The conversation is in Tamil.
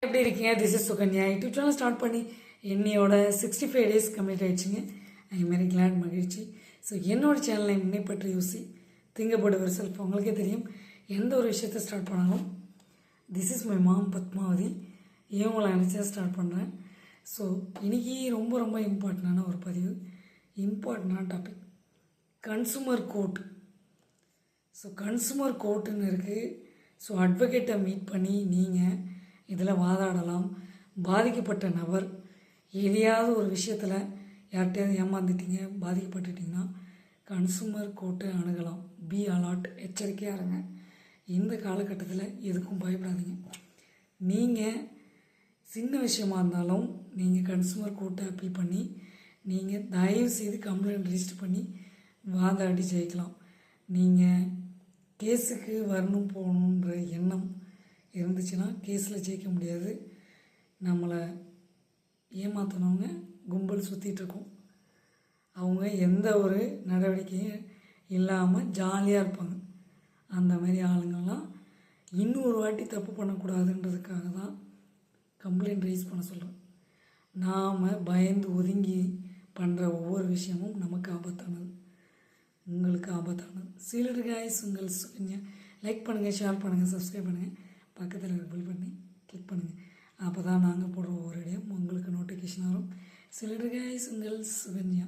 எப்படி இருக்கீங்க? This is Sukanya. YouTube channel start பண்ணி என்னையோட 65 டேஸ் கம்ப்ளீட் ஆகிடுச்சிங்க. ஐ வெரி கிளாட், மகிழ்ச்சி. ஸோ என்னோட சேனலை முன்னே பற்றி யூசி திங்கப்போடு ஒரு செல்ஃப் உங்களுக்கே தெரியும். எந்த ஒரு விஷயத்தை ஸ்டார்ட் பண்ணாலும் this is my mom Padmavathi இவங்களை நினச்சா ஸ்டார்ட் பண்ணுறேன். ஸோ இன்றைக்கி ரொம்ப ரொம்ப இம்பார்ட்டண்டான ஒரு பதிவு, இம்பார்ட்டண்டான topic consumer court. So consumer கோர்ட்டுன்னு இருக்குது. ஸோ அட்வொகேட்டை மீட் பண்ணி நீங்கள் இதில் வாதாடலாம். பாதிக்கப்பட்ட நபர் எதையாவது ஒரு விஷயத்தில் யார்கிட்டையாவது ஏமாந்துட்டீங்க, பாதிக்கப்பட்டுட்டிங்கன்னா கன்சூமர் கோர்ட்டை அணுகலாம். பி அலாட், எச்சரிக்கையாக இருங்க. இந்த காலகட்டத்தில் எதுக்கும் பயப்படாதீங்க. நீங்கள் சின்ன விஷயமா இருந்தாலும் நீங்கள் கன்சூமர் கோர்ட்டை அப்பீல் பண்ணி நீங்கள் தயவு செய்து கம்ப்ளைண்ட் ரிஜிஸ்டர் பண்ணி வாதாடி ஜெயிக்கலாம். நீங்கள் கேஸுக்கு வரணும் போகணுன்ற எண்ணம் இருந்துச்சுன்னா கேஸில் ஜெயிக்க முடியாது. நம்மளை ஏமாற்றினவங்க கும்பல் சுற்றிட்டுருக்கோம். அவங்க எந்த ஒரு நடவடிக்கையும் இல்லாமல் ஜாலியாக இருப்பாங்க. அந்த மாதிரி ஆளுங்கள்லாம் இன்னொரு வாட்டி தப்பு பண்ணக்கூடாதுன்றதுக்காக தான் கம்ப்ளைண்ட் ரைஸ் பண்ண சொல்கிறோம். நாம் பயந்து ஒதுங்கி பண்ணுற ஒவ்வொரு விஷயமும் நமக்கு ஆபத்தானது, உங்களுக்கு ஆபத்தானது. சிலர் காய்ஸ், உங்கள் சுகன்யா லைக் பண்ணுங்கள், ஷேர் பண்ணுங்கள், சப்ஸ்கிரைப் பண்ணுங்கள், பக்கத்தில் ஒரு பெல் பண்ணி கிளிக் பண்ணுங்கள். அப்போ தான் நாங்கள் போடுற ஒவ்வொரு இடையும் உங்களுக்கு நோட்டிஃபிகேஷன் வரும். சிலர் காய்ஸ், உங்கள் சுகன்யா.